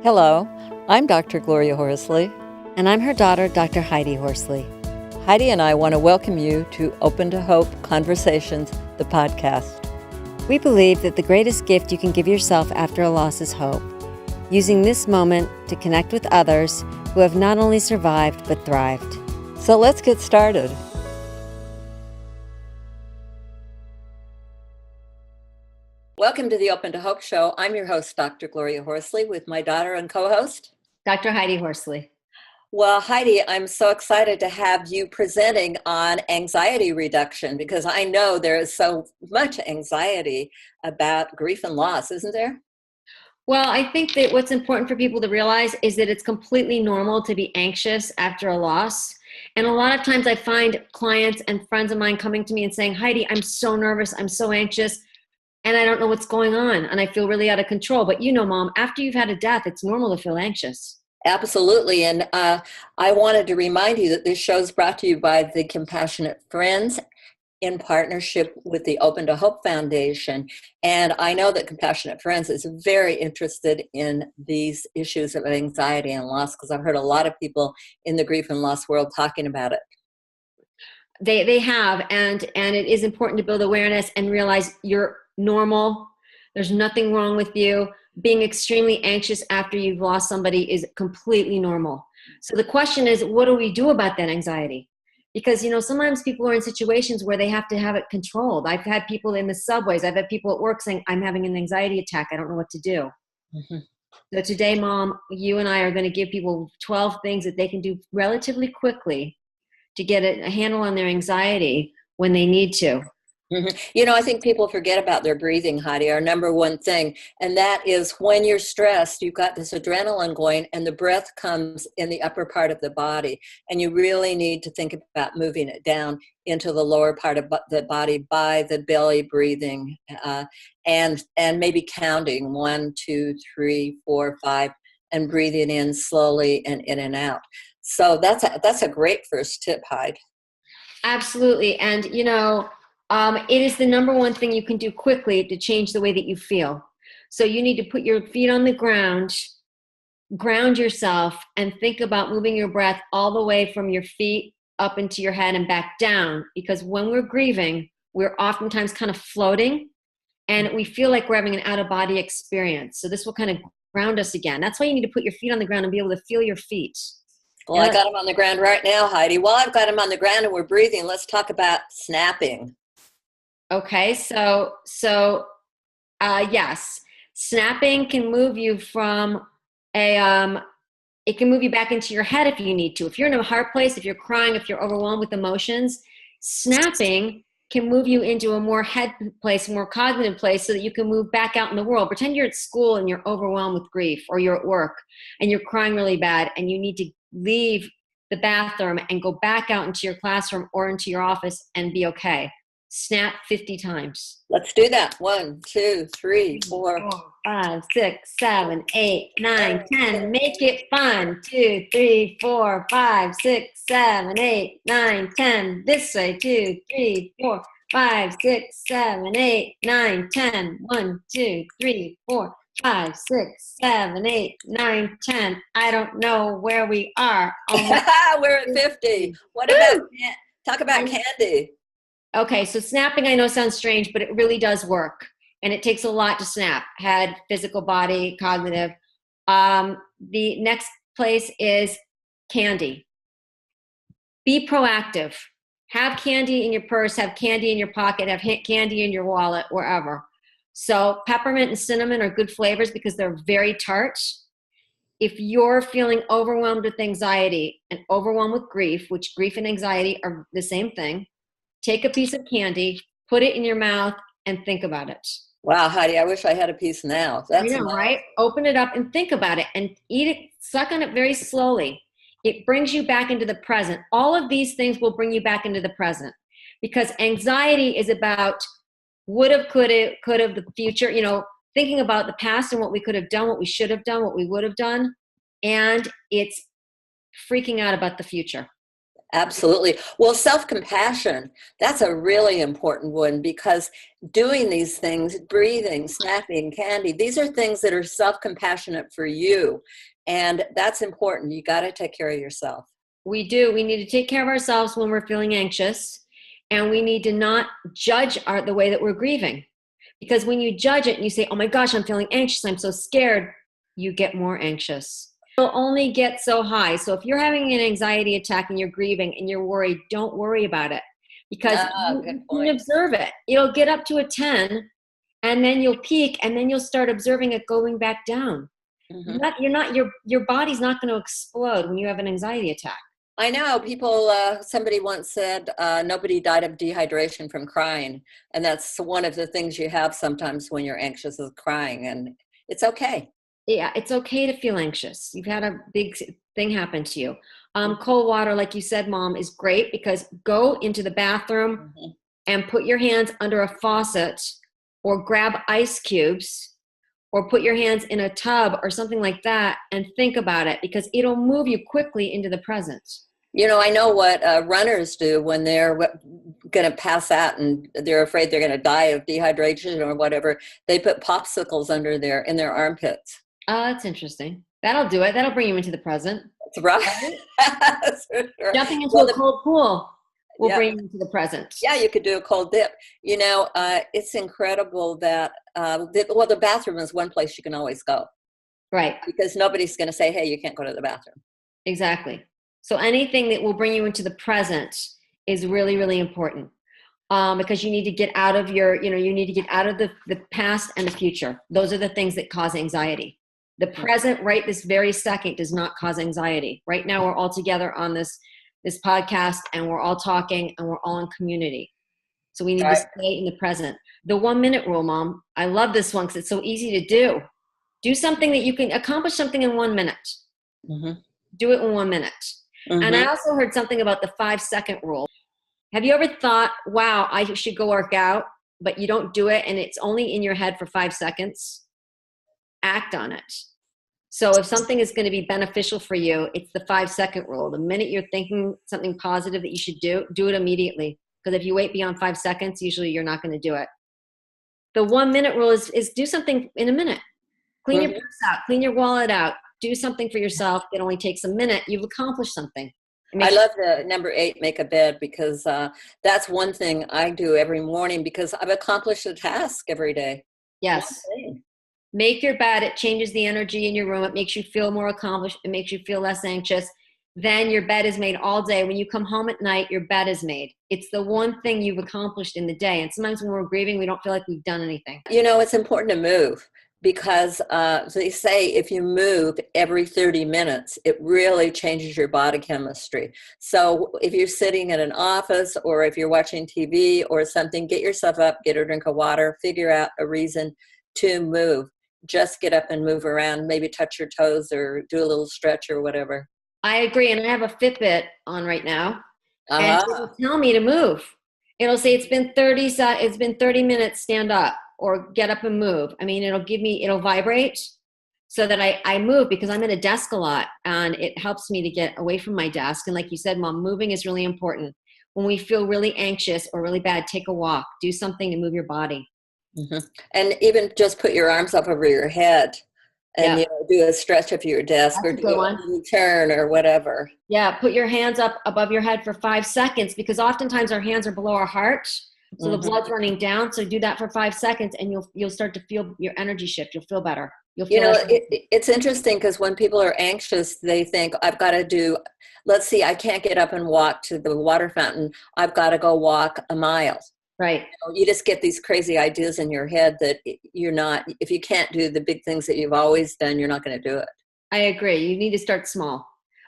Hello, I'm Dr. Gloria Horsley. And I'm her daughter, Dr. Heidi Horsley. Heidi and I want to welcome you to Open to Hope Conversations, the podcast. We believe that the greatest gift you can give yourself after a loss is hope, using this moment to connect with others who have not only survived but thrived. So let's get started. Welcome to the Open to Hope Show. I'm your host, Dr. Gloria Horsley, with my daughter and co-host, Dr. Heidi Horsley. Well, Heidi, I'm so excited to have you presenting on anxiety reduction because I know there is so much anxiety about grief and loss, isn't there? Well, I think that what's important for people to realize is that it's completely normal to be anxious after a loss. And a lot of times I find clients and friends of mine coming to me and saying, Heidi, I'm so nervous, I'm so anxious, and I don't know what's going on, and I feel really out of control. But you know, Mom, after you've had a death, it's normal to feel anxious. Absolutely. And I wanted to remind you that this show is brought to you by the Compassionate Friends in partnership with the Open to Hope Foundation. And I know that Compassionate Friends is very interested in these issues of anxiety and loss because I've heard a lot of people in the grief and loss world talking about it. They have, and it is important to build awareness and realize you're normal. There's nothing wrong with you. Being extremely anxious after you've lost somebody is completely normal. So the question is, what do we do about that anxiety? Because, you know, sometimes people are in situations where they have to have it controlled. I've had people in the subways, I've had people at work saying, I'm having an anxiety attack, I don't know what to do. Mm-hmm. So today, Mom, you and I are going to give people 12 things that they can do relatively quickly to get a handle on their anxiety when they need to. Mm-hmm. You know, I think people forget about their breathing, Heidi, our number one thing. And that is when you're stressed, you've got this adrenaline going and the breath comes in the upper part of the body. And you really need to think about moving it down into the lower part of the body by the belly breathing and maybe counting 1, 2, 3, 4, 5 and breathing in slowly and in and out. So that's a great first tip, Heidi. Absolutely. And, you know, it is the number one thing you can do quickly to change the way that you feel. So you need to put your feet on the ground, ground yourself, and think about moving your breath all the way from your feet up into your head and back down. Because when we're grieving, we're oftentimes kind of floating and we feel like we're having an out-of-body experience. So this will kind of ground us again. That's why you need to put your feet on the ground and be able to feel your feet. Well, I got them on the ground right now, Heidi. While I've got them on the ground and we're breathing, let's talk about snapping. Okay, so yes, snapping can move you from it can move you back into your head if you need to. If you're in a hard place, if you're crying, if you're overwhelmed with emotions, snapping can move you into a more head place, more cognitive place so that you can move back out in the world. Pretend you're at school and you're overwhelmed with grief, or you're at work and you're crying really bad and you need to leave the bathroom and go back out into your classroom or into your office and be okay. Snap 50 times. Let's do that. 1, 2, 3, 4, 5, 6, 7, 8, 9, 10. Make it fun. 2, 3, 4, 5, 6, 7, 8, 9, 10. This way. 2, 3, 4, 5, 6, 7, 8, 9, 10. 1, 2, 3, 4, 5, 6, 7, 8, 9, 10. I don't know where we are. We're at 50. What about, talk about candy. Okay, so snapping I know sounds strange, but it really does work. And it takes a lot to snap. Head, physical, body, cognitive. The next place is candy. Be proactive. Have candy in your purse, have candy in your pocket, have candy in your wallet, wherever. So peppermint and cinnamon are good flavors because they're very tart. If you're feeling overwhelmed with anxiety and overwhelmed with grief, which grief and anxiety are the same thing, take a piece of candy, put it in your mouth, and think about it. Wow, Heidi, I wish I had a piece now. That's I know, right? Open it up and think about it and eat it, suck on it very slowly. It brings you back into the present. All of these things will bring you back into the present because anxiety is about woulda, coulda, the future, you know, thinking about the past and what we could have done, what we should have done, what we would have done, and it's freaking out about the future. Absolutely. Well, self-compassion, that's a really important one because doing these things, breathing, snapping, candy, these are things that are self-compassionate for you. And that's important. You got to take care of yourself. We do. We need to take care of ourselves when we're feeling anxious, and we need to not judge the way that we're grieving. Because when you judge it and you say, oh my gosh, I'm feeling anxious, I'm so scared, you get more anxious. It'll only get so high. So if you're having an anxiety attack and you're grieving and you're worried, don't worry about it, because Good you point. can observe it. It'll get up to a 10, and then you'll peak, and then you'll start observing it going back down. Your body's not going to explode when you have an anxiety attack. I know people, somebody once said, nobody died of dehydration from crying. And that's one of the things you have sometimes when you're anxious is crying, and it's okay. Yeah, it's okay to feel anxious. You've had a big thing happen to you. Cold water, like you said, Mom, is great, because go into the bathroom and put your hands under a faucet, or grab ice cubes, or put your hands in a tub or something like that, and think about it, because it'll move you quickly into the present. You know, I know what runners do when they're going to pass out and they're afraid they're going to die of dehydration or whatever. They put popsicles in their armpits. Oh, that's interesting. That'll do it. That'll bring you into the present. That's right. That's for sure. Jumping into a cold pool will bring you into the present. Yeah, you could do a cold dip. You know, it's incredible that, the bathroom is one place you can always go. Right. Because nobody's going to say, hey, you can't go to the bathroom. Exactly. So anything that will bring you into the present is really, really important, because you need to get out of the past and the future. Those are the things that cause anxiety. The present, right this very second, does not cause anxiety. Right now, we're all together on this podcast, and we're all talking, and we're all in community. So we need to stay in the present. The 1 minute rule, Mom. I love this one because it's so easy to do. Do something that you can accomplish something in 1 minute. Mm-hmm. Do it in 1 minute. Mm-hmm. And I also heard something about the 5-second rule. Have you ever thought, wow, I should go work out, but you don't do it, and it's only in your head for 5 seconds? Act on it. So if something is going to be beneficial for you, it's the 5-second rule. The minute you're thinking something positive that you should do it immediately. Because if you wait beyond 5 seconds, usually you're not going to do it. The 1 minute rule is do something in a minute. Clean your purse out, clean your wallet out, do something for yourself. It only takes a minute. You've accomplished something. I love the number 8, make a bed, because that's one thing I do every morning, because I've accomplished a task every day. Yes. Make your bed. It changes the energy in your room. It makes you feel more accomplished. It makes you feel less anxious. Then your bed is made all day. When you come home at night, your bed is made. It's the one thing you've accomplished in the day. And sometimes when we're grieving, we don't feel like we've done anything. You know, it's important to move, because they say if you move every 30 minutes, it really changes your body chemistry. So if you're sitting in an office, or if you're watching TV or something, get yourself up, get a drink of water, figure out a reason to move. Just get up and move around, maybe touch your toes or do a little stretch or whatever. I agree. And I have a Fitbit on right now, and it'll tell me to move. It'll say it's been 30 minutes, stand up or get up and move. I mean, it'll vibrate so that I move, because I'm at a desk a lot, and it helps me to get away from my desk. And like you said, Mom, moving is really important. When we feel really anxious or really bad, take a walk, do something to move your body. Mm-hmm. And even just put your arms up over your head and do a stretch of your desk. That's or do a turn or whatever. Yeah, put your hands up above your head for 5 seconds, because oftentimes our hands are below our heart, so the blood's running down. So do that for 5 seconds, and you'll start to feel your energy shift. You'll feel better. It's interesting, because when people are anxious, they think, I've got to do, let's see, I can't get up and walk to the water fountain. I've got to go walk a mile. Right. You just get these crazy ideas in your head that if you can't do the big things that you've always done, you're not going to do it. I agree. You need to start small.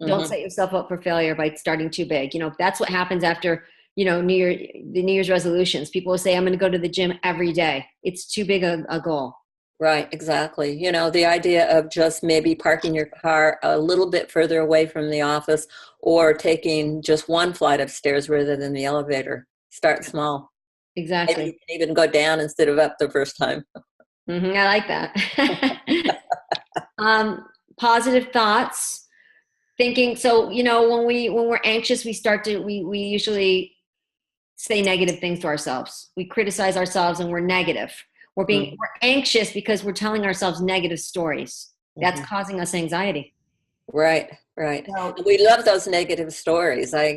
Don't set yourself up for failure by starting too big. That's what happens after, the New Year's resolutions. People will say, I'm going to go to the gym every day. It's too big a goal. Right. Exactly. The idea of just maybe parking your car a little bit further away from the office, or taking just one flight of stairs rather than the elevator. Start small. Exactly. Maybe you can even go down instead of up the first time. I like that. Positive thoughts. Thinking, so, when we're anxious, we usually say negative things to ourselves. We criticize ourselves and we're negative. Mhm. We're anxious because we're telling ourselves negative stories. That's Mhm. causing us anxiety. Right, right. So, We love those negative stories. I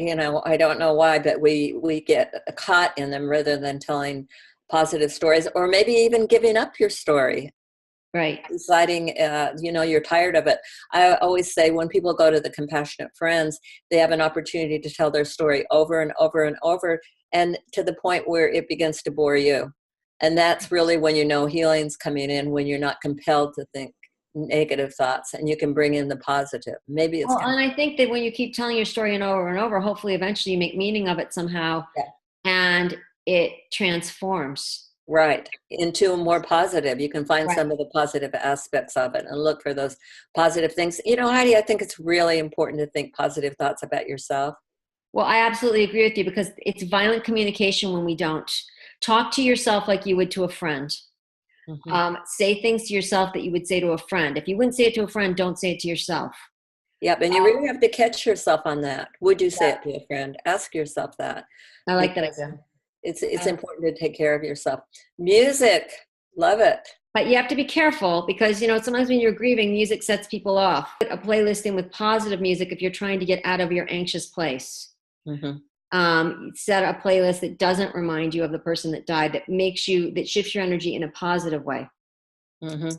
don't know why, but we get caught in them rather than telling positive stories, or maybe even giving up your story, right. deciding, you're tired of it. I always say when people go to the Compassionate Friends, they have an opportunity to tell their story over and over and over, and to the point where it begins to bore you. And that's really when healing's coming in, when you're not compelled to think negative thoughts and you can bring in the positive. Maybe it's Well, kind and I think that when you keep telling your story and over, hopefully eventually you make meaning of it somehow of, and it transforms. right, into a more positive. You can find Right. some of the positive aspects of it and look for those positive things. Heidi, I think it's really important to think positive thoughts about yourself. Well, I absolutely agree with you because it's violent communication when we don't. Talk to yourself like you would to a friend. Hmm. Say things to yourself that you would say to a friend. If you wouldn't say it to a friend, don't say it to yourself. Yep, and you Um, really have to catch yourself on that. Would you say yeah, it to a friend? Ask yourself that, I like that because idea. it's important to take care of yourself. Music, love it. But you have to be careful because, sometimes when you're grieving, music sets people off. Put a playlist in with positive music if you're trying to get out of your anxious place. Hmm. Set a playlist that doesn't remind you of the person that died, that shifts your energy in a positive way. Hmm.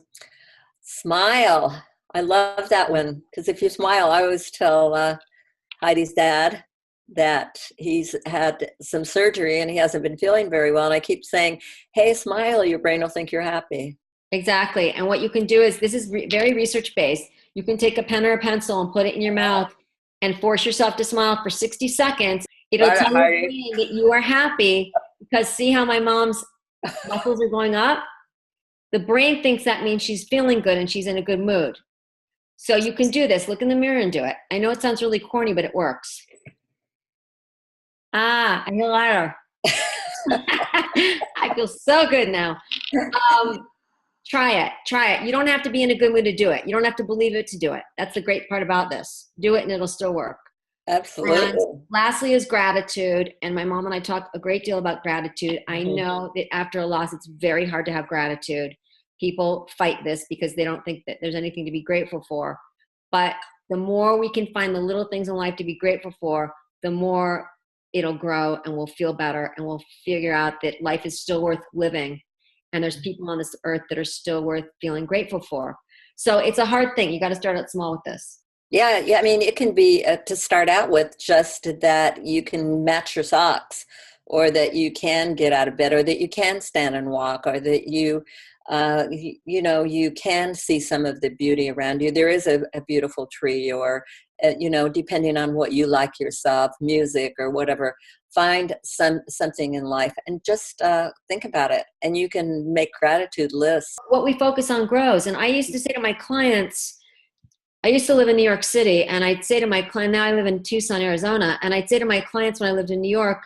Smile. I love that one, because if you smile, I always tell Heidi's dad that he's had some surgery and he hasn't been feeling very well. And I keep saying, hey, smile, your brain will think you're happy. Exactly. And what you can do is, this is very research based. You can take a pen or a pencil and put it in your mouth and force yourself to smile for 60 seconds. It'll Got it, tell your Heidi. brain that you are happy because see how my mom's muscles are going up? The brain thinks that means she's feeling good and she's in a good mood. So you can do this. Look in the mirror and do it. I know it sounds really corny, but it works. I feel lighter. I feel so good now. Um, Try it. Try it. You don't have to be in a good mood to do it. You don't have to believe it to do it. That's the great part about this. Do it and it'll still work. And Absolutely. lastly is gratitude. And my mom and I talk a great deal about gratitude. I Mhm. know that after a loss, it's very hard to have gratitude. People fight this because they don't think that there's anything to be grateful for. But the more we can find the little things in life to be grateful for, the more it'll grow and we'll feel better and we'll figure out that life is still worth living. And there's people on this earth that are still worth feeling grateful for. So it's a hard thing. You got to start out small with this. Yeah, yeah. I mean, it can be to start out with just that you can match your socks, or that you can get out of bed, or that you can stand and walk, or that you can see some of the beauty around you. There is a beautiful tree, or depending on what you like yourself, music or whatever. Find something in life and just think about it, and you can make gratitude lists. What we focus on grows. And I used to say to my clients, I used to live in New York City, and I'd say to my client, now I live in Tucson, Arizona, and I'd say to my clients when I lived in New York,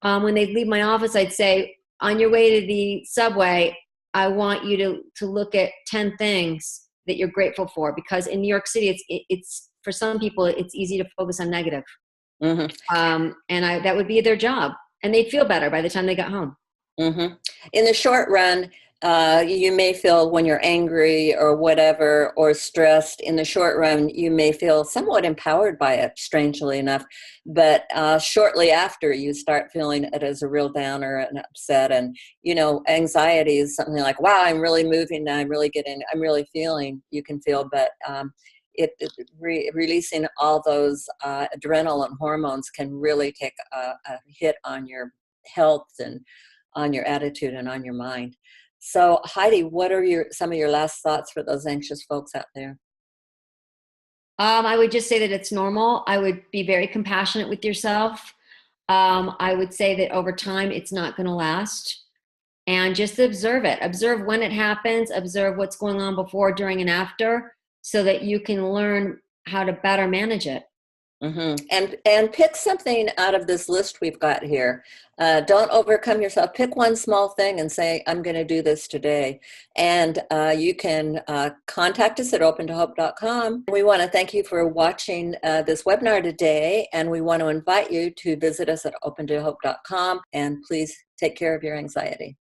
when they'd leave my office, I'd say, on your way to the subway, I want you to look at 10 things that you're grateful for, because in New York City, it's for some people, it's easy to focus on negative. Hmm. That would be their job, and they'd feel better by the time they got home. Hmm. In the short run, you may feel when you're angry or whatever, or stressed. In the short run, you may feel somewhat empowered by it, strangely enough. But shortly after, you start feeling it as a real downer and upset. And, anxiety is something like, wow, I'm really moving now. I'm really feeling, you can feel. But releasing all those adrenaline hormones can really take a hit on your health and on your attitude and on your mind. So Heidi, what are some of your last thoughts for those anxious folks out there? I would just say that it's normal. I would be very compassionate with yourself. I would say that over time, it's not going to last. And just observe it. Observe when it happens. Observe what's going on before, during, and after so that you can learn how to better manage it. And pick something out of this list we've got here. Don't overcome yourself. Pick one small thing and say, I'm going to do this today. And you can contact us at opentohope.com. We want to thank you for watching this webinar today, and we want to invite you to visit us at opentohope.com, and please take care of your anxiety.